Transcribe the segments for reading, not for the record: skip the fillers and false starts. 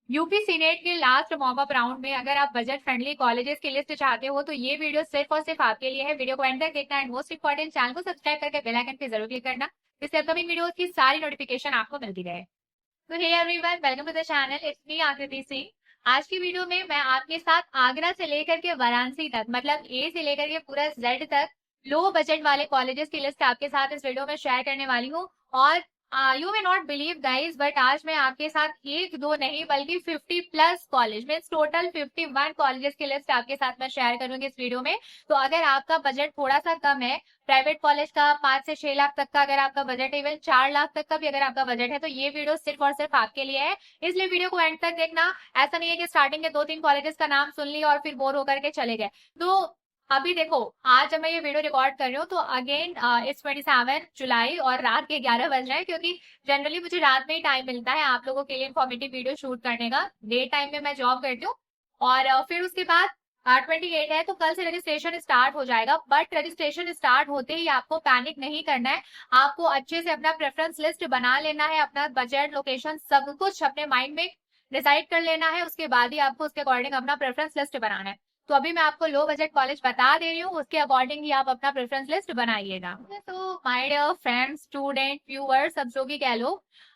UP senate के last mop up round में अगर आप बजट फ्रेंडली कॉलेजेस की लिस्ट चाहते हो तो ये वीडियो सिर्फ और सिर्फ आपके लिए है। वीडियो को एंड तक देखना एंड मोस्ट इंपॉर्टेंट चैनल को सब्सक्राइब करके बेल आइकन पे जरूर क्लिक करना, जिससे अपकमिंग वीडियोस की सारी नोटिफिकेशन आपको मिलती रहे। तो hey everyone, welcome to the channel, it's me Aakriti Singh. आज की वीडियो में मैं आपके साथ आगरा से लेकर के वाराणसी तक, मतलब ए से लेकर के पूरा जेड तक लो बजट वाले कॉलेजेस की लिस्ट आपके साथ इस वीडियो में शेयर करने वाली हूँ। और you may not believe guys, but आज मैं आपके साथ एक दो नहीं बल्कि 50 प्लस कॉलेज में टोटल 51 कॉलेजेस की लिस्ट आपके साथ मैं शेयर करूंगी इस वीडियो में। तो अगर आपका बजट थोड़ा सा कम है, प्राइवेट कॉलेज का 5 से 6 लाख तक का अगर आपका बजट है, इवन 4 लाख तक का भी अगर आपका बजट है, तो ये वीडियो सिर्फ और सिर्फ आपके लिए है। इसलिए वीडियो को एंड तक देखना। ऐसा नहीं है कि स्टार्टिंग के 2-3 कॉलेजेस का नाम सुन लिया और फिर बोर होकर के चले गए। तो अभी देखो, आज जब मैं ये वीडियो रिकॉर्ड कर रही हूँ तो अगेन इट्स 27 जुलाई और रात के 11 बज रहे हैं, क्योंकि जनरली मुझे रात में ही टाइम मिलता है आप लोगों के लिए इन्फॉर्मेटिव वीडियो शूट करने का। डे टाइम में मैं जॉब करती हूँ और फिर उसके बाद 28 है तो कल से रजिस्ट्रेशन स्टार्ट हो जाएगा। बट रजिस्ट्रेशन स्टार्ट होते ही आपको पैनिक नहीं करना है। आपको अच्छे से अपना प्रेफरेंस लिस्ट बना लेना है, अपना बजट, लोकेशन, सब कुछ अपने माइंड में डिसाइड कर लेना है। उसके बाद ही आपको उसके अकॉर्डिंग अपना प्रेफरेंस लिस्ट बनाना है। तो अभी मैं आपको लो बजट कॉलेज बता दे रही हूँ, उसके अकॉर्डिंग ही आप अपना प्रेफरेंस लिस्ट बनाइएगा। तो my dear friends, student, viewers, सब जो भी कह लो,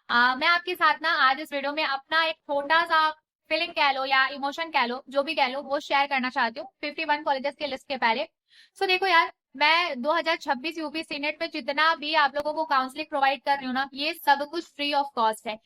मैं आपके साथ ना आज इस वीडियो में अपना एक छोटा सा फीलिंग कह लो या इमोशन कह लो, जो भी कह लो, वो शेयर करना चाहती हूँ 51 कॉलेजेस के लिस्ट के पहले। सो देखो यार, मैं 2026 यूपी सीनेट में जितना भी आप लोगों को काउंसलिंग प्रोवाइड कर रही हूँ ना, ये सब कुछ फ्री ऑफ कॉस्ट है।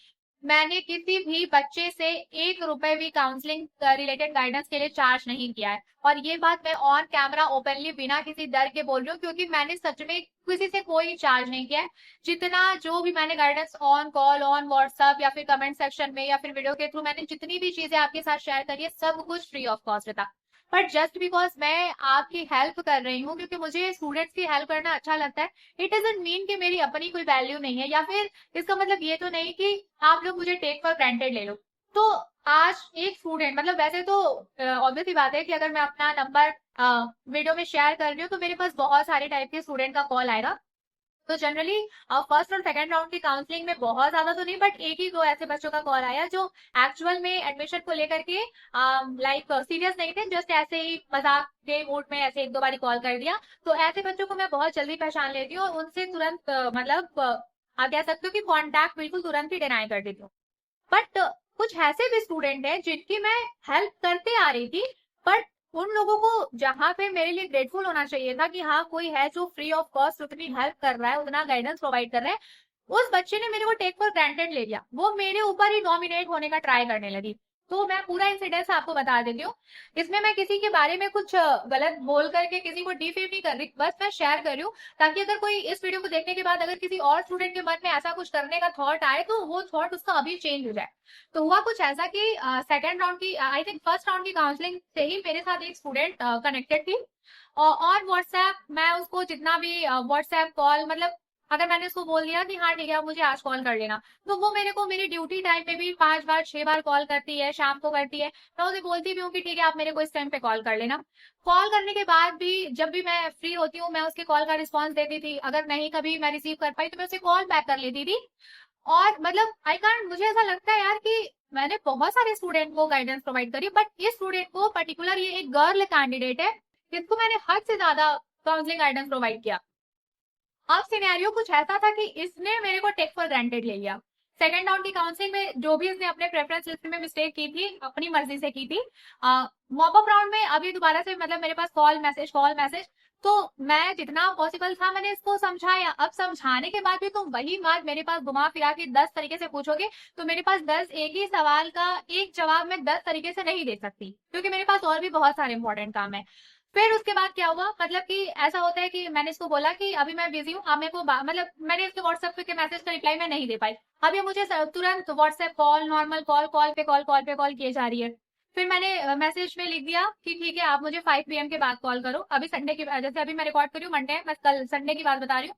मैंने किसी भी बच्चे से 1 रुपए भी काउंसलिंग रिलेटेड गाइडेंस के लिए चार्ज नहीं किया है। और ये बात मैं ऑन कैमरा ओपनली बिना किसी डर के बोल रही हूँ, क्योंकि मैंने सच में किसी से कोई चार्ज नहीं किया है। जितना जो भी मैंने guidance on call, on WhatsApp या फिर कमेंट सेक्शन में या फिर वीडियो के थ्रू मैंने जितनी भी चीजें आपके साथ शेयर करी है, सब कुछ फ्री ऑफ कॉस्ट था। बट जस्ट बिकॉज मैं आपकी हेल्प कर रही हूँ, क्योंकि मुझे स्टूडेंट्स की हेल्प करना अच्छा लगता है, इट डजंट मीन कि मेरी अपनी कोई वैल्यू नहीं है, या फिर इसका मतलब ये तो नहीं कि आप लोग मुझे टेक फॉर ग्रांटेड ले लो। तो आज एक स्टूडेंट, मतलब वैसे तो ऑब्वियस ही बात है कि अगर मैं अपना नंबर वीडियो में शेयर कर रही हूँ तो मेरे पास बहुत सारे टाइप के स्टूडेंट का कॉल आएगा। तो जनरली फर्स्ट और सेकंड राउंड की काउंसलिंग में बहुत ज्यादा तो नहीं, बट एक ही दो ऐसे बच्चों का कॉल आया जो एक्चुअल में एडमिशन को लेकर के लाइक सीरियस नहीं थे, जस्ट ऐसे ही मजाक के मूड में ऐसे एक दो बारी कॉल कर दिया। तो ऐसे बच्चों को मैं बहुत जल्दी पहचान लेती हूँ और उनसे तुरंत मतलब आप कह सकते हो कि कॉन्टैक्ट बिल्कुल तुरंत ही डिनाई कर देती हूँ। बट कुछ ऐसे भी स्टूडेंट हैं जिनकी मैं हेल्प करते आ रही थी, बट उन लोगों को जहां पे मेरे लिए ग्रेटफुल होना चाहिए था कि हाँ कोई है जो फ्री ऑफ कॉस्ट उतनी हेल्प कर रहा है, उतना गाइडेंस प्रोवाइड कर रहा है, उस बच्चे ने मेरे को टेक फॉर ग्रांटेड ले लिया। वो मेरे ऊपर ही डोमिनेट होने का ट्राई करने लगी। तो मैं पूरा इंसिडेंस आपको बता देती हूँ। इसमें मैं किसी के बारे में कुछ गलत बोल करके किसी को डिफेम नहीं कर रही, बस मैं शेयर कर रही हूँ ताकि अगर कोई इस वीडियो को देखने के बाद अगर किसी और स्टूडेंट के मन में ऐसा कुछ करने का थॉट आए तो वो थॉट उसका अभी चेंज हो जाए। तो हुआ कुछ ऐसा कि सेकेंड राउंड की, आई थिंक फर्स्ट राउंड की काउंसलिंग से ही मेरे साथ एक स्टूडेंट कनेक्टेड थी। और व्हाट्सएप, मैं उसको जितना भी व्हाट्सएप कॉल, मतलब अगर मैंने उसको बोल दिया कि हाँ ठीक है आप मुझे आज कॉल कर लेना, तो वो मेरे को मेरी ड्यूटी टाइम में भी 5 बार 6 बार कॉल करती है, शाम को करती है। मैं उसे बोलती भी हूँ कि ठीक है आप मेरे को इस टाइम पे कॉल कर लेना। कॉल करने के बाद भी जब भी मैं फ्री होती हूँ मैं उसके कॉल का रिस्पॉन्स देती थी। अगर नहीं कभी मैं रिसीव कर पाई तो मैं उसे कॉल बैक कर लेती थी। और मतलब आई कांट, मुझे ऐसा लगता है यार कि मैंने बहुत सारे स्टूडेंट को गाइडेंस प्रोवाइड करी, बट इस स्टूडेंट को पर्टिकुलर, ये एक गर्ल कैंडिडेट है जिसको मैंने हद से ज्यादा काउंसलिंग गाइडेंस प्रोवाइड किया। अब सिनेरियो कुछ ऐसा था कि इसने मेरे को टेक फॉर ग्रांटेड ले लिया। सेकंड राउंड की काउंसलिंग में जो भी इसने अपने प्रेफरेंस लिस्ट में मिस्टेक की थी, अपनी मर्जी से की थी। मॉपअप राउंड में अभी दोबारा से, मतलब मेरे पास कॉल मैसेज, तो मैं जितना पॉसिबल था मैंने इसको समझाया। अब समझाने के बाद भी तुम वही बात मेरे पास घुमा फिरा के 10 तरीके से पूछोगे, तो मेरे पास 10 एक ही सवाल का एक जवाब मैं 10 तरीके से नहीं दे सकती, क्योंकि मेरे पास और भी बहुत सारे इंपॉर्टेंट काम है। फिर उसके बाद क्या हुआ, मतलब कि ऐसा होता है कि मैंने इसको बोला कि अभी मैं बिजी हूँ, आप मेरे को मतलब मैंने इसके व्हाट्सएप के मैसेज का रिप्लाई मैं नहीं दे पाई। अब ये मुझे तुरंत WhatsApp call, normal call, call किए जा रही है। फिर मैंने मैसेज में लिख दिया कि ठीक है आप मुझे 5 PM के बाद कॉल करो। अभी संडे की, जैसे अभी मैं रिकॉर्ड कर रही हूँ मंडे है, मैं कल संडे की बात बता रही हूँ।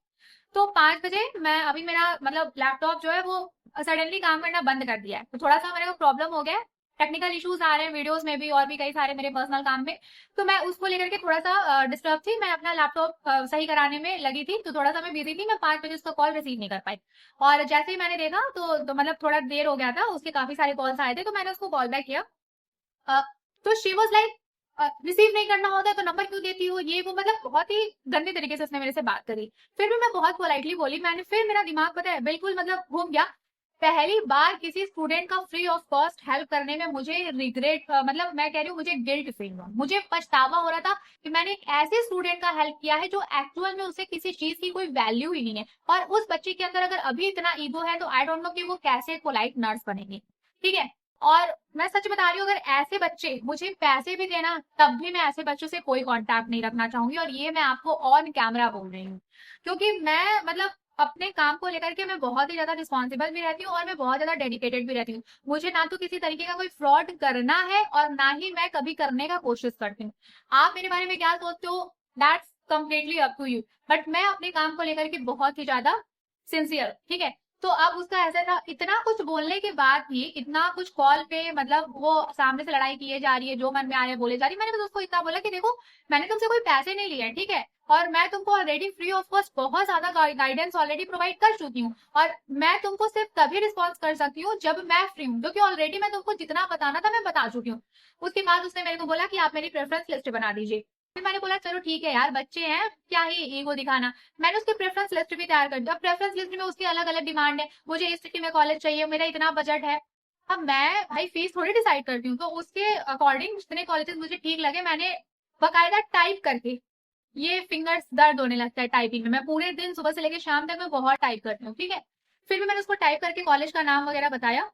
तो 5 बजे मैं, अभी मेरा मतलब लैपटॉप जो है वो सडनली काम करना बंद कर दिया है, तो थोड़ा सा मेरे को प्रॉब्लम हो गया है। टेक्निकल इश्यूज आ रहे हैं वीडियोस में भी और भी कई सारे मेरे पर्सनल काम में, तो मैं उसको लेकर के थोड़ा सा डिस्टर्ब थी। मैं अपना लैपटॉप सही कराने में लगी थी, तो थोड़ा सा मैं बिजी थी। मैं 5 बजे उसका कॉल रिसीव नहीं कर पाई, और जैसे ही मैंने देखा तो मतलब थोड़ा देर हो गया था, उसके काफी सारे कॉल्स आए थे, तो मैंने उसको कॉल बैक किया। अ, तो शी वाज लाइक, रिसीव नहीं करना होता है तो नंबर क्यों देती हो, ये वो, मतलब बहुत ही गंदे तरीके से उसने मेरे से बात करी। फिर भी मैं बहुत पोलाइटली बोली, मैंने फिर मेरा दिमाग पता है बिल्कुल मतलब घूम गया। पहली बार किसी स्टूडेंट का फ्री ऑफ कॉस्ट हेल्प करने में मुझे रिग्रेट, मतलब मैं कह रही हूँ मुझे गिल्ट फील हुआ, मुझे पछतावा हो रहा था कि मैंने एक ऐसे स्टूडेंट का हेल्प किया है जो एक्चुअल में उसे किसी चीज की कोई वैल्यू ही नहीं है। और उस बच्चे के अंदर अगर अभी इतना ईगो है तो आई डोंट नो कि वो कैसे पोलाइट नर्स बनेगी। ठीक है। और मैं सच बता रही हूँ, अगर ऐसे बच्चे मुझे पैसे भी देना तब भी मैं ऐसे बच्चों से कोई कांटेक्ट नहीं रखना चाहूंगी, और ये मैं आपको ऑन कैमरा बोल रही हूँ। क्योंकि मैं मतलब अपने काम को लेकर के मैं बहुत ही ज्यादा रिस्पॉन्सिबल भी रहती हूँ और मैं बहुत ज्यादा डेडिकेटेड भी रहती हूँ। मुझे ना तो किसी तरीके का कोई फ्रॉड करना है और ना ही मैं कभी करने का कोशिश करती हूँ। आप मेरे बारे में क्या सोचते हो, that's completely up to you, but मैं अपने काम को लेकर के बहुत ही ज्यादा सिंसियर। ठीक है। तो अब उसका ऐसा था, इतना कुछ बोलने के बाद भी, इतना कुछ कॉल पे मतलब वो सामने से लड़ाई किए जा रही है, जो मन में आ रहा है बोले जा रही है। मैंने बस उसको इतना बोला कि देखो, मैंने तुमसे कोई पैसे नहीं लिए, ठीक है, और मैं तुमको ऑलरेडी फ्री ऑफ कॉस्ट बहुत ज्यादा गाइडेंस ऑलरेडी प्रोवाइड कर चुकी हूँ, और मैं तुमको सिर्फ तभी रिस्पॉन्स कर सकती हूँ जब मैं फ्री हूँ, क्योंकि ऑलरेडी मैं तुमको जितना बताना था मैं बता चुकी हूँ। उसके बाद उसने मेरे को बोला कि आप मेरी प्रेफरेंस लिस्ट बना दीजिए। फिर मैंने बोला चलो ठीक है यार, बच्चे हैं, क्या ही ईगो दिखाना। मैंने उसकी प्रेफरेंस लिस्ट भी तैयार कर दी। अब प्रेफरेंस लिस्ट में उसकी अलग अलग डिमांड है, मुझे इस सिटी में कॉलेज चाहिए, मेरा इतना बजट है। अब मैं भाई फीस थोड़ी डिसाइड करती हूँ, तो उसके अकॉर्डिंग जितने कॉलेजेस मुझे ठीक लगे मैंने बकायदा टाइप करके, ये फिंगर्स दर्द होने लगता है टाइपिंग में, मैं पूरे दिन सुबह से लेकर शाम तक मैं बहुत टाइप करती हूँ। ठीक है। फिर भी मैंने उसको टाइप करके कॉलेज का नाम वगैरह बताया।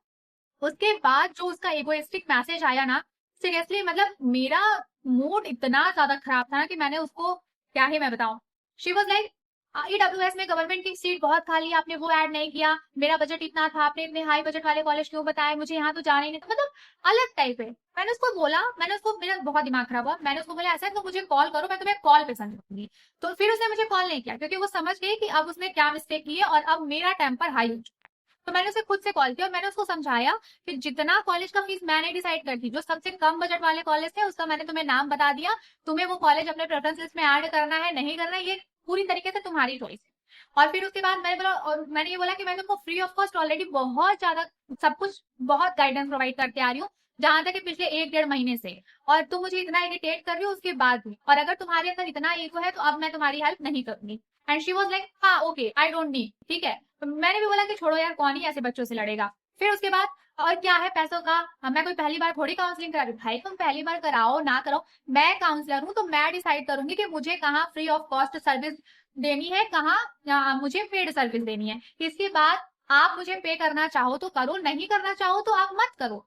उसके बाद जो उसका इगोइस्टिक मैसेज आया ना, सीरियसली मतलब मेरा मूड इतना ज्यादा खराब था ना कि मैंने उसको क्या ही मैं बताऊं। शी वॉज लाइक, ईडब्ल्यूएस में गवर्नमेंट की सीट बहुत खाली है, आपने वो ऐड नहीं किया, मेरा बजट इतना था, आपने इतने हाई बजट वाले कॉलेज क्यों बताए, मुझे यहाँ तो जाना ही नहीं था, मतलब अलग टाइप है। मैंने उसको बोला, मैंने उसको, मेरा बहुत दिमाग खराब हुआ, मैंने उसको बोला ऐसा है तो मुझे कॉल करो, मैं तुम्हें कॉल पे समझ दूंगी। तो फिर उसने मुझे कॉल नहीं किया, क्योंकि वो समझ गई कि अब उसने क्या मिस्टेक की है और अब मेरा टेम्पर हाई हो चुका है। तो मैंने उसे खुद से कॉल किया और मैंने उसको समझाया कि जितना कॉलेज का फीस मैंने डिसाइड कर दी, जो सबसे कम बजट वाले कॉलेज थे उसका मैंने तुम्हें नाम बता दिया, तुम्हें वो कॉलेज अपने प्रेफरेंस लिस्ट में ऐड करना है नहीं करना है, ये पूरी तरीके से तुम्हारी चॉइस है। और फिर उसके बाद मैंने बोला, और मैंने ये बोला कि मैं तुमको फ्री ऑफ कॉस्ट ऑलरेडी बहुत ज्यादा सब कुछ बहुत गाइडेंस प्रोवाइड करते आ रही हूँ, जहां तक कि पिछले 1-1.5 महीने से, और तुम मुझे इतना इरिटेट कर रही हो उसके बाद भी, और अगर तुम्हारे अंदर इतना ईगो है तो अब मैं तुम्हारी हेल्प नहीं करूंगी। एंड शी वॉज लाइक हाँ ओके आई डोंट नीड, ठीक है। तो मैंने भी बोला कि छोड़ो यार, कौन ही ऐसे बच्चों से लड़ेगा। फिर उसके बाद, और क्या है पैसों का, मैं कोई पहली बार थोड़ी काउंसलिंग करा रही हूँ। भाई तुम पहली बार कराओ ना कराओ, मैं काउंसलर हूँ तो मैं डिसाइड करूंगी कि मुझे कहाँ फ्री ऑफ कॉस्ट सर्विस देनी है, कहाँ मुझे पेड सर्विस देनी है। इसके बाद आप मुझे पे करना चाहो तो करो, नहीं करना चाहो तो आप मत करो।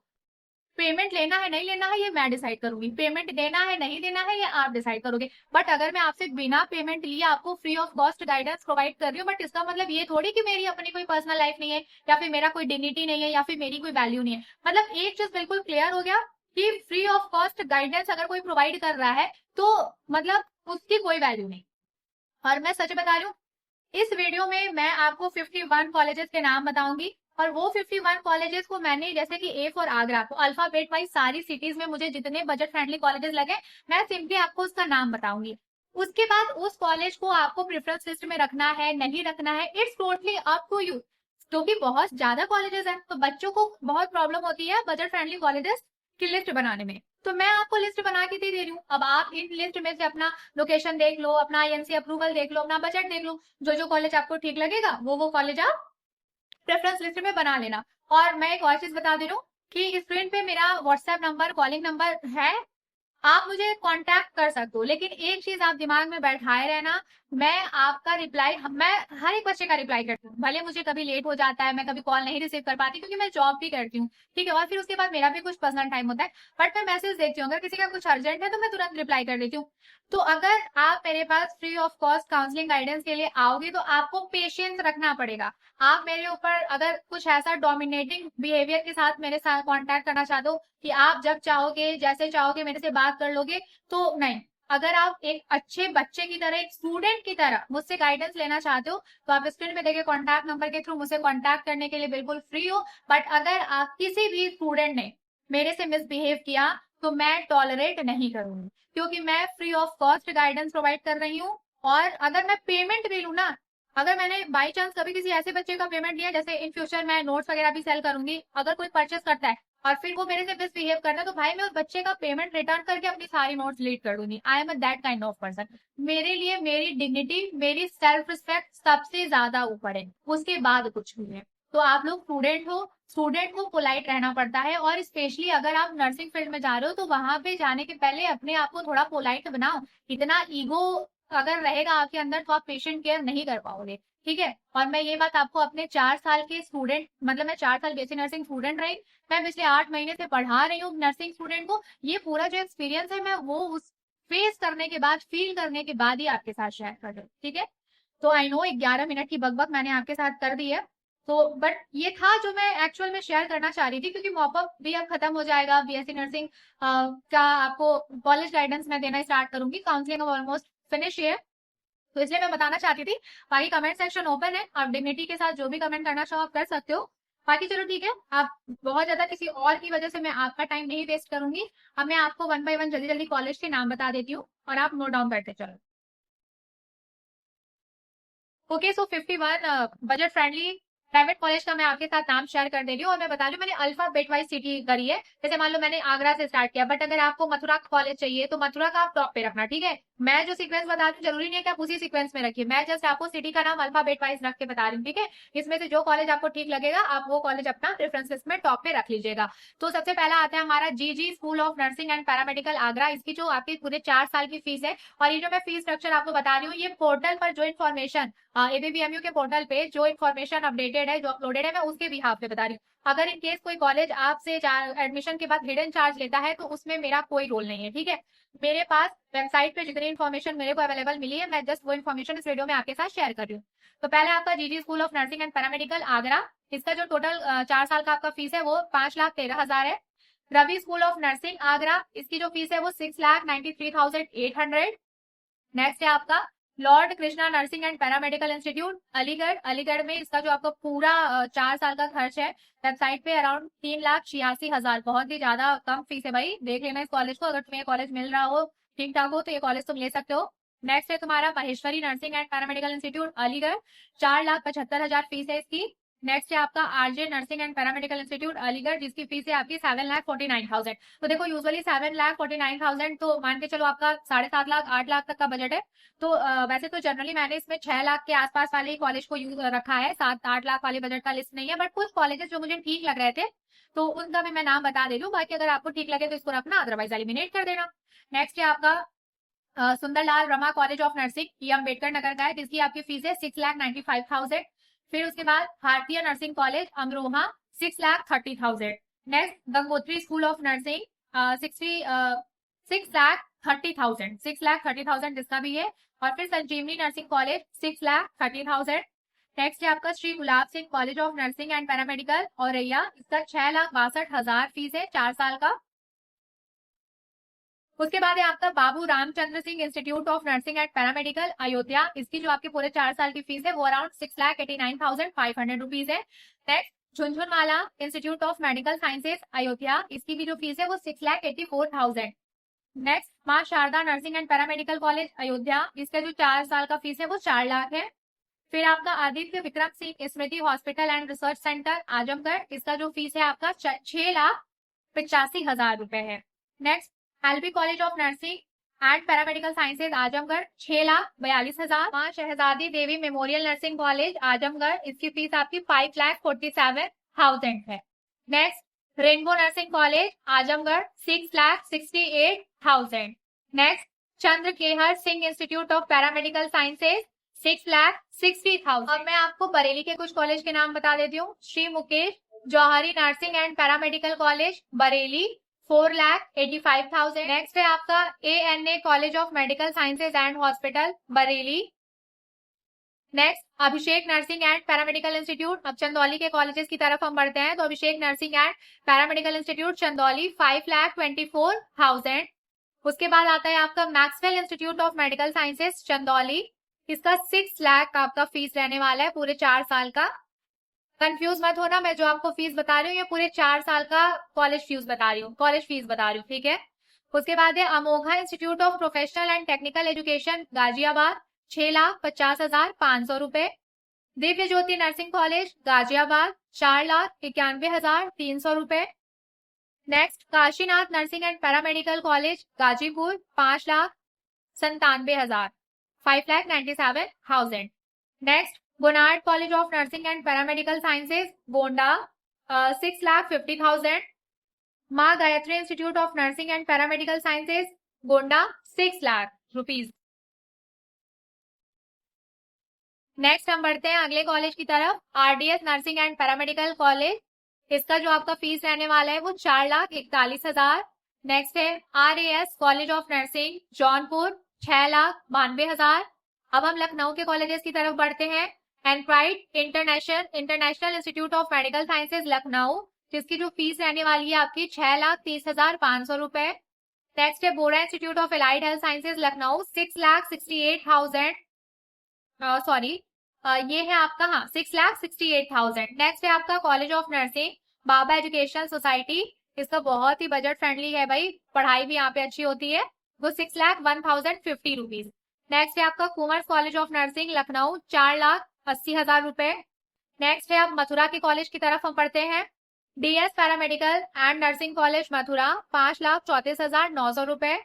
पेमेंट लेना है नहीं लेना है ये मैं डिसाइड करूंगी, पेमेंट देना है नहीं देना है ये आप डिसाइड करोगे। बट अगर मैं आपसे बिना पेमेंट लिए आपको free of cost guidance provide कर रही हूँ, बट इसका मतलब ये थोड़ी कि मेरी अपनी कोई पर्सनल लाइफ नहीं है, या फिर मेरा कोई डिग्निटी नहीं है, या फिर मेरी कोई वैल्यू नहीं है। मतलब एक चीज बिल्कुल क्लियर हो गया कि फ्री ऑफ कॉस्ट गाइडेंस अगर कोई प्रोवाइड कर रहा है तो मतलब उसकी कोई वैल्यू नहीं। और मैं सच बता रही हूँ, इस वीडियो में मैं आपको 51 कॉलेजेस के नाम बताऊंगी, और वो 51 कॉलेजेस को मैंने, जैसे कि ए फॉर आगरा, तो अल्फाबेट वाइज सारी सिटीज में मुझे जितने बजट फ्रेंडली कॉलेजेस लगे मैं सिंपली आपको उसका नाम बताऊंगी। उसके बाद उस कॉलेज को आपको प्रेफरेंस लिस्ट में रखना है नहीं रखना है, it's totally up to you. क्योंकि बहुत ज्यादा कॉलेजेस हैं तो बच्चों को बहुत प्रॉब्लम होती है बजट फ्रेंडली कॉलेजेस की लिस्ट बनाने में, तो मैं आपको लिस्ट बना के दे रही हूँ। अब आप इन लिस्ट में से अपना लोकेशन देख लो, अपना आईएनसी अप्रूवल देख लो, अपना बजट देख लो, जो जो कॉलेज आपको ठीक लगेगा वो कॉलेज आप प्रेफरेंस लिस्ट में बना लेना। और मैं एक और चीज बता दे रही हूँ कि स्क्रीन पे मेरा व्हाट्सएप नंबर, कॉलिंग नंबर है, आप मुझे कांटेक्ट कर सकते हो, लेकिन एक चीज आप दिमाग में बैठाए रहना, मैं आपका रिप्लाई, मैं हर एक बच्चे का रिप्लाई करती हूँ, भले मुझे कभी लेट हो जाता है, मैं कभी कॉल नहीं रिसीव कर पाती क्योंकि मैं जॉब भी करती हूँ। ठीक है। और फिर उसके बाद मेरा भी कुछ पर्सनल टाइम होता है, बट मैं मैसेज देखती हूँ, अगर किसी का कुछ अर्जेंट है तो मैं तुरंत रिप्लाई कर देती हूँ। तो अगर आप मेरे पास free of cost counselling guidance के लिए आओगे तो आपको पेशेंस रखना पड़ेगा। आप मेरे ऊपर अगर कुछ ऐसा डोमिनेटिंग बिहेवियर के साथ मेरे साथ कांटेक्ट करना चाहते हो कि आप जब चाहोगे जैसे चाहोगे मेरे से बात कर लोगे, तो नहीं। अगर आप एक अच्छे बच्चे की तरह, एक स्टूडेंट की तरह मुझसे गाइडेंस लेना चाहते हो तो आप स्क्रीन पे देखे कॉन्टैक्ट नंबर के थ्रू मुझसे कॉन्टैक्ट करने के लिए बिल्कुल फ्री हो। बट अगर आप किसी भी स्टूडेंट ने मेरे से मिसबिहेव किया तो मैं टॉलरेट नहीं करूंगी, क्योंकि मैं free of cost guidance provide कर रही हूँ। और अगर मैं पेमेंट भी लूँ ना, अगर मैंने बाई चांस कभी किसी ऐसे बच्चे का पेमेंट लिया, जैसे इन फ्यूचर मैं नोट्स वगैरह भी सेल करूंगी, अगर कोई परचेस करता है और फिर वो मेरे से मिसबिहेव करता है, तो भाई मैं उस बच्चे का पेमेंट रिटर्न करके अपनी सारी नोट्स डिलीट कर दूंगी। I am that kind of person. मेरे लिए मेरी डिग्निटी, मेरी सेल्फ रिस्पेक्ट सबसे ज्यादा ऊपर है, उसके बाद कुछ भी है। तो आप लोग स्टूडेंट हो, स्टूडेंट को पोलाइट रहना पड़ता है, और स्पेशली अगर आप नर्सिंग फील्ड में जा रहे हो तो वहां पे जाने के पहले अपने आप को थोड़ा पोलाइट बनाओ। इतना ईगो अगर रहेगा आपके अंदर तो आप पेशेंट केयर नहीं कर पाओगे, ठीक है। और मैं ये बात आपको अपने 4 साल के स्टूडेंट, मतलब मैं 4 साल बीएससी नर्सिंग स्टूडेंट रही, मैं पिछले 8 महीने से पढ़ा रही हूँ नर्सिंग स्टूडेंट को, ये पूरा जो एक्सपीरियंस है मैं वो उस फेस करने के बाद, फील करने के बाद ही आपके साथ शेयर कर रही हूँ, ठीक है। तो आई नो 11 मिनट की बकबक मैंने आपके साथ कर दी है, तो बट ये था जो मैं एक्चुअल में शेयर करना चाह रही थी, क्योंकि मॉपअप भी अब खत्म हो जाएगा। बीएससी नर्सिंग का आपको कॉलेज गाइडेंस मैं देना स्टार्ट करूंगी, काउंसलिंग ऑलमोस्ट फिनिश है, तो इसलिए मैं बताना चाहती थी। बाकी कमेंट सेक्शन ओपन है, आप डिग्निटी के साथ जो भी कमेंट करना चाहो आप कर सकते हो। बाकी चलो ठीक है, आप बहुत ज्यादा किसी और की वजह से मैं आपका टाइम नहीं वेस्ट करूंगी। अब मैं आपको वन बाय वन जल्दी जल्दी कॉलेज के नाम बता देती हूँ और आप नोट डाउन करते चलो। ओके, सो 51 बजट फ्रेंडली प्राइवेट कॉलेज का मैं आपके साथ नाम शेयर कर दे रही हूँ, और मैं बता रही हूँ मैंने अल्फाबेट वाइज सिटी करी है। जैसे मान लो मैंने आगरा से स्टार्ट किया, बट अगर आपको मथुरा कॉलेज चाहिए तो मथुरा का आप टॉप पे रखना, ठीक है। मैं जो सीक्वेंस बता रही हूँ जरूरी नहीं है कि आप उसी सीक्वेंस में रखिए, मैं जस्ट आपको सिटी का नाम अल्फाबेट वाइज रख के बता रही हूँ, ठीक है। इसमें से जो कॉलेज आपको ठीक लगेगा आप वो कॉलेज अपना प्रेफरेंस लिस्ट में टॉप पे रख लीजिएगा। तो सबसे पहला आता है हमारा जीजी school of nursing and paramedical Agra. इसकी जो आपकी पूरे 4 साल की फीस है, और ये जो मैं फीस स्ट्रक्चर आपको बता रही हूँ, ये पोर्टल पर जो इन्फॉर्मेशन एबीबीएमयू के पोर्टल पे जो इन्फॉर्मेशन अपडेटेड है, जो अपलोडेड है, मैं उसके बिहाफ पे बता रही हूँ। अगर इन केस कोई कॉलेज आपसे एडमिशन के बाद हिडन चार्ज लेता है तो उसमें मेरा कोई रोल नहीं है, ठीक है। मेरे पास वेबसाइट पे जितनी इन्फॉर्मेशन मेरे को अवेलेबल मिली है, मैं जस्ट वो इन्फॉर्मेशन इस वीडियो में आपके साथ शेयर कर रही हूँ। तो पहले आपका जीजी school of nursing and paramedical Agra, इसका जो टोटल 4 साल का आपका फीस है वो 5,13,000 है। Ravi school of nursing Agra, इसकी जो फीस है वो 6,93,800। नेक्स्ट है आपका Lord Krishna nursing and paramedical institute Aligarh. Aligarh में इसका जो आपका पूरा 4 साल का खर्च है वेबसाइट पे अराउंड 3,86,000, बहुत ही ज्यादा कम फीस है भाई, देख लेना इस कॉलेज को, अगर तुम्हें कॉलेज मिल रहा हो ठीक ठाक हो तो ये कॉलेज तुम ले सकते हो। नेक्स्ट है तुम्हारा Maheshwari nursing and paramedical institute Aligarh, 4,75,000 fees है इसकी। नेक्स्ट है आपका RJ nursing and paramedical institute Aligarh, जिसकी फीस है आपकी 7,49,000। तो देखो यूजुअली 7,49,000 तो मान के चलो आपका 7.5 लाख 8 लाख तक का बजट है। तो वैसे तो जनरली मैंने इसमें 6 लाख के आसपास वाले कॉलेज को यूज रखा है, 7-8 लाख वाले बजट का लिस्ट नहीं है, बट कुछ कॉलेजेस जो मुझे ठीक लग रहे थे तो उनका भी मैं नाम बता दे रही हूँ। बाकी अगर आपको ठीक लगे तो इसको रखना, अदरवाइज एलिमिनेट कर देना। नेक्स्ट है आपका Sundarlal Rama college of nursing, ये अम्बेडकर नगर का है, जिसकी आपकी फीस है 6,95,000। फिर उसके बाद भारतीय nursing college Amroha, 6,30,000। Next Gangotri school of nursing 6,30,000, 6,30,000 जिसका भी है। और फिर संजीवनी नर्सिंग कॉलेज 6,30,000। नेक्स्ट है आपका Shri Gulab Singh college of nursing and paramedical Auraiya, इसका 6,62,000 फीस है 4 साल का। उसके बाद है आपका Babu Ramchandra Singh institute of nursing and paramedical Ayodhya, इसकी जो आपके पूरे 4 साल की फीस है वो अराउंड 6,89,500 रुपीज है। Next Jhunjhunwala institute of medical sciences Ayodhya, इसकी भी जो फीस है वो 6,84,000। Next Maa Sharda nursing and paramedical college Ayodhya, इसका जो 4 साल का फीस है वो 4 लाख है। फिर आपका Aditya Vikram Singh Smriti hospital and research centre Azamgarh, इसका जो फीस है आपका 6,85,000 रुपए है। Next LB college of nursing and paramedical sciences Azamgarh, 6,42,000। Maa Shahzadi Devi memorial nursing college Azamgarh, इसकी फीस आपकी 5,47,000 है। Next rainbow nursing college Azamgarh, 6,68,000। Next Chandra Kehar Singh institute of paramedical sciences, 6,60,000। अब मैं आपको बरेली के कुछ कॉलेज के नाम बता देती हूँ। Shri Mukesh Jauhari nursing and paramedical college Bareilly, 4,85,000। Next है आपका ANA college of medical sciences and hospital Bareilly. Next Abhishek nursing and paramedical institute, अब चंदौली के कॉलेजेस की तरफ हम बढ़ते हैं, तो Abhishek nursing and paramedical institute Chandauli, 5,24,000। उसके बाद आता है आपका Maxwell institute of medical sciences Chandauli, इसका 6 लाख आपका फीस रहने वाला है पूरे 4 साल का। कंफ्यूज मत होना, मैं जो आपको फीस बता रही हूँ ये पूरे 4 साल का कॉलेज फीस बता रही हूँ, कॉलेज फीस बता रही हूँ, ठीक है। उसके बाद है Amogha institute of professional and technical education Ghaziabad, 6,50,500 रुपए। दिव्य ज्योति नर्सिंग कॉलेज गाजियाबाद, 4,91,300 रुपए। Next Kashinath nursing and paramedical college Ghazipur, 5,97,000, 5,97,000। Next गुनार्ड college of nursing and paramedical sciences Gonda, 6,50,000। Maa Gayatri institute of nursing and paramedical sciences Gonda, 6 lakh rupees. Next हम बढ़ते हैं अगले कॉलेज की तरफ, RDS nursing and paramedical college. इसका जो आपका फीस रहने वाला है वो 4,41,000। नेक्स्ट है RAS college of nursing Jaunpur, 6,92,000। अब हम लखनऊ के कॉलेजेस की तरफ बढ़ते हैं, एनक्राइट international institute of medical sciences Lucknow, जिसकी जो फीस रहने वाली है आपकी 6,30,500 रुपए। नेक्स्ट है Bora institute of allied health sciences Lucknow, 6,68,000, sorry ये है आपका, हाँ 6,68,000। नेक्स्ट है आपका college of nursing Baba educational society, इसका बहुत ही बजट फ्रेंडली है भाई, पढ़ाई भी यहाँ पे अच्छी होती है, वो 6,01,050 रुपीज। नेक्स्ट है आपका commerce college of nursing Lucknow, 4,80,000 रुपए। नेक्स्ट है आप मथुरा के कॉलेज की तरफ हम पढ़ते हैं, DS paramedical and nursing college Mathura, 5,34,900 रुपए।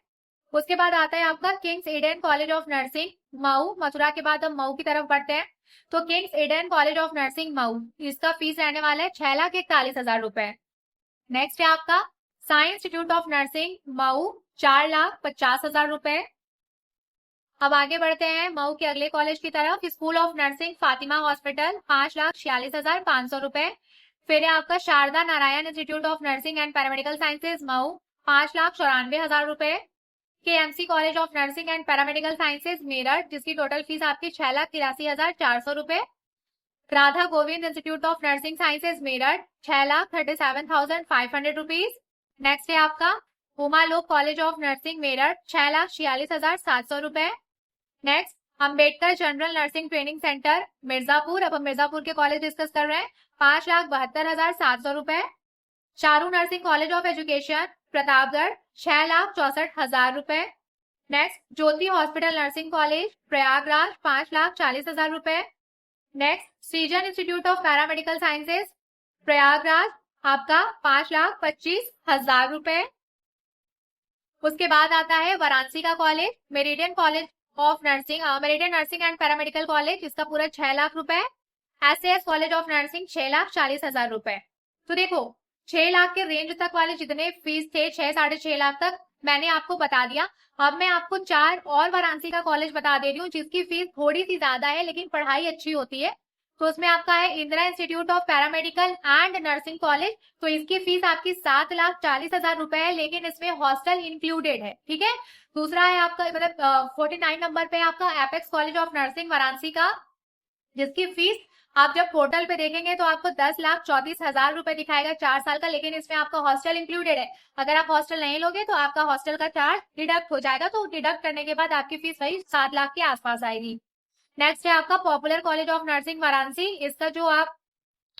उसके बाद आता है आपका Kings Eden college of nursing Mau, Mathura के बाद हम मऊ की तरफ बढ़ते हैं, तो Kings Eden college of nursing Mau, इसका फीस रहने वाला है 6,41,000 रुपए। नेक्स्ट है आपका science institute of nursing Mau, 4,50,000 रुपए। अब आगे बढ़ते हैं मऊ के अगले कॉलेज की तरफ, school of nursing Fatima hospital, 5,46,500 रुपए। फिर है आपका Sharda Narayan institute of nursing and paramedical sciences Mau, 5,94,000 रुपए। KMC college of nursing and paramedical sciences Meerut, जिसकी टोटल फीस आपकी 6,83,400 रुपए। Radha Govind institute of nursing sciences Meerut, 6,37,500 rupees. Next है आपका उमा लोक कॉलेज ऑफ नर्सिंग मेरठ, 6,46,700 रुपए। Next Ambedkar general nursing training centre Mirzapur, अब हम मिर्जापुर के कॉलेज डिस्कस कर रहे हैं, 5,72,700 रुपए। Charu nursing college of education Pratapgarh, 6,64,000 रुपए। नेक्स्ट ज्योति हॉस्पिटल नर्सिंग कॉलेज प्रयागराज, 5,40,000 रुपए। नेक्स्ट सृजन institute of paramedical sciences Prayagraj, आपका 5,25,000 रुपए। उसके बाद आता है वाराणसी का college meridian college of nursing, meridian nursing and paramedical college, इसका पूरा 6 लाख रुपए। एसएएस कॉलेज ऑफ नर्सिंग 6,40,000 रुपए। तो देखो 6 लाख के रेंज तक वाले जितने फीस थे, 6-6.5 लाख तक मैंने आपको बता दिया। अब मैं आपको 4 और वाराणसी का कॉलेज बता दे रही हूँ जिसकी फीस थोड़ी सी ज्यादा है लेकिन पढ़ाई अच्छी होती है। तो उसमें आपका है Indira institute of paramedical and nursing college, तो इसकी फीस आपकी 7,40,000 रुपए है, लेकिन इसमें हॉस्टल इंक्लूडेड है, ठीक है। दूसरा है आपका मतलब 49 नंबर पे आपका apex college of nursing Varanasi का, जिसकी फीस आप जब पोर्टल पे देखेंगे तो आपको 10,34,000 रुपए दिखाएगा 4 साल का, लेकिन इसमें आपका हॉस्टल इंक्लूडेड है। अगर आप हॉस्टल नहीं लोगे तो आपका हॉस्टल का चार्ज डिडक्ट हो जाएगा, तो डिडक्ट करने के बाद आपकी फीस वही 7 लाख के आसपास आएगी। नेक्स्ट है आपका popular college of nursing Varanasi, इसका जो आप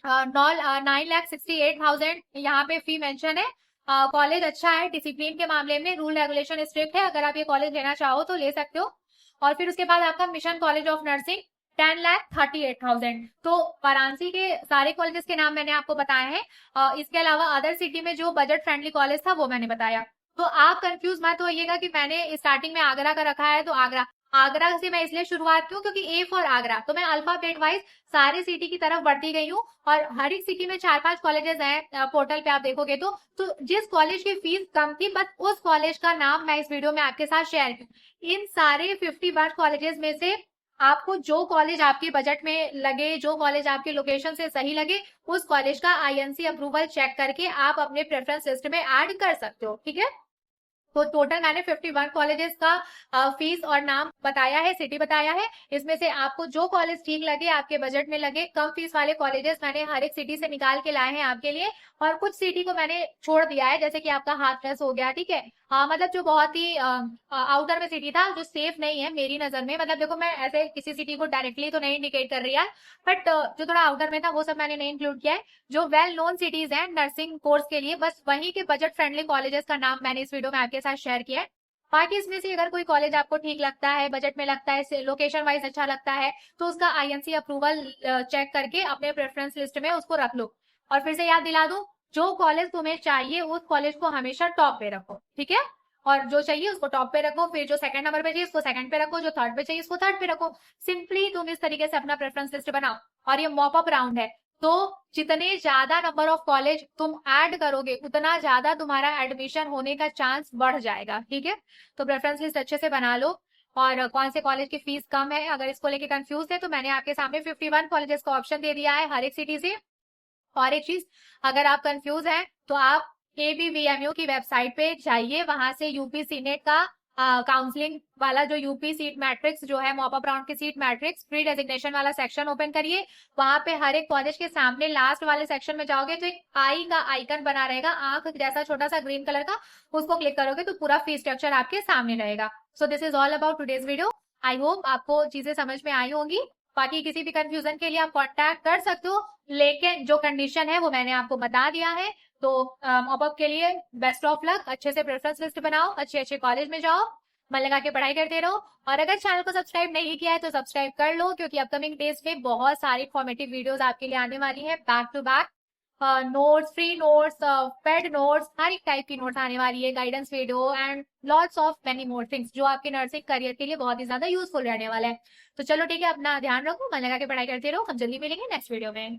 9,68,000 यहाँ पे फी मेंशन है। कॉलेज अच्छा है, डिसिप्लिन के मामले में रूल रेगुलेशन स्ट्रिक्ट है, अगर आप ये कॉलेज लेना चाहो तो ले सकते हो। और फिर उसके बाद आपका मिशन कॉलेज ऑफ नर्सिंग 10,38,000। तो वाराणसी के सारे कॉलेजेस के नाम मैंने आपको बताए हैं। इसके अलावा अदर सिटी में जो बजट फ्रेंडली कॉलेज था वो मैंने बताया। तो आप कंफ्यूज मत होइएगा कि मैंने स्टार्टिंग में आगरा का रखा है, तो आगरा से मैं इसलिए शुरुआत क्यों, क्योंकि ए फॉर आगरा, तो मैं अल्फाबेट वाइज सारे सिटी की तरफ बढ़ती गई हूँ और हर एक सिटी में 4-5 कॉलेजेस हैं। पोर्टल पे आप देखोगे तो जिस कॉलेज की फीस कम थी बस उस कॉलेज का नाम मैं इस वीडियो में आपके साथ शेयर की। इन सारे 50 बेस्ट कॉलेजेस में से आपको जो कॉलेज आपके बजट में लगे, जो कॉलेज आपके लोकेशन से सही लगे, उस कॉलेज का आईएनसी अप्रूवल चेक करके आप अपने प्रेफरेंस लिस्ट में ऐड कर सकते हो, ठीक है। तो टोटल मैंने 51 कॉलेजेस का फीस और नाम बताया है, सिटी बताया है। इसमें से आपको जो कॉलेज ठीक लगे, आपके बजट में लगे, कम फीस वाले कॉलेजेस मैंने हर एक सिटी से निकाल के लाए हैं आपके लिए। और कुछ सिटी को मैंने छोड़ दिया है, जैसे कि आपका हाथरस हो गया, ठीक है। हाँ, मतलब जो बहुत ही आउटर में सिटी था, जो सेफ नहीं है मेरी नजर में। मतलब देखो, मैं ऐसे किसी सिटी को डायरेक्टली तो नहीं इंडिकेट कर रही है, बट जो थोड़ा आउटर में था वो सब मैंने नहीं इंक्लूड किया है। जो वेल नोन सिटीज हैं नर्सिंग कोर्स के लिए, बस वहीं के बजट फ्रेंडली कॉलेजेस का नाम मैंने इस वीडियो में आपके साथ शेयर किया है। बाकी इसमें से अगर कोई कॉलेज आपको ठीक लगता है, बजट में लगता है, लोकेशन वाइज अच्छा लगता है, तो उसका आईएनसी अप्रूवल चेक करके अपने प्रेफरेंस लिस्ट में उसको रख लो। और फिर से याद दिला दूं, जो कॉलेज तुम्हें चाहिए उस कॉलेज को हमेशा टॉप पे रखो, ठीक है। और जो चाहिए उसको टॉप पे रखो, फिर जो सेकंड नंबर पे चाहिए उसको सेकंड पे रखो, जो थर्ड पे चाहिए उसको थर्ड पे रखो। सिंपली तुम इस तरीके से अपना प्रेफरेंस लिस्ट बनाओ। और ये मॉप अप राउंड है, तो जितने ज्यादा नंबर ऑफ कॉलेज तुम ऐड करोगे, उतना ज्यादा तुम्हारा एडमिशन होने का चांस बढ़ जाएगा, ठीक है। तो प्रेफरेंस लिस्ट अच्छे से बना लो। और कौन से कॉलेज की फीस कम है, अगर इसको लेके कंफ्यूज है, तो मैंने आपके सामने 51 कॉलेजेस का ऑप्शन दे दिया है हर एक सिटी से। और एक चीज, अगर आप कंफ्यूज हैं तो आप ABVMU की वेबसाइट पे जाइए, वहां से यूपी सीनेट का काउंसलिंग वाला जो यूपी सीट मैट्रिक्स जो है, मॉप अप राउंड की सीट मैट्रिक्स प्री डेजिग्नेशन वाला सेक्शन ओपन करिए। वहां पे हर एक कॉलेज के सामने लास्ट वाले सेक्शन में जाओगे तो एक आई का आइकन बना रहेगा, आंख जैसा छोटा सा ग्रीन कलर का, उसको क्लिक करोगे तो पूरा फीस स्ट्रक्चर आपके सामने रहेगा। So this is all about today's video. I hope आपको चीजें समझ में आई होंगी। बाकी किसी भी कंफ्यूजन के लिए आप कांटेक्ट कर सकते हो, लेकिन जो कंडीशन है वो मैंने आपको बता दिया है। तो मॉप अप के लिए बेस्ट ऑफ लक, अच्छे से प्रेफरेंस लिस्ट बनाओ, अच्छे अच्छे कॉलेज में जाओ, मन लगा के पढ़ाई करते रहो। और अगर चैनल को सब्सक्राइब नहीं किया है तो सब्सक्राइब कर लो, क्योंकि अपकमिंग डेज में बहुत सारी इन्फॉर्मेटिव वीडियोस आपके लिए आने वाली है, back to back. Notes, free notes, paid notes, हर एक टाइप की नोट्स आने वाली है, guidance video and lots of many more things, जो आपके नर्सिंग करियर के लिए बहुत ही ज्यादा यूजफुल रहने वाला है। तो चलो ठीक है, अपना ध्यान रखो, मन लगा के पढ़ाई करते रहो। हम जल्दी मिलेंगे नेक्स्ट वीडियो में।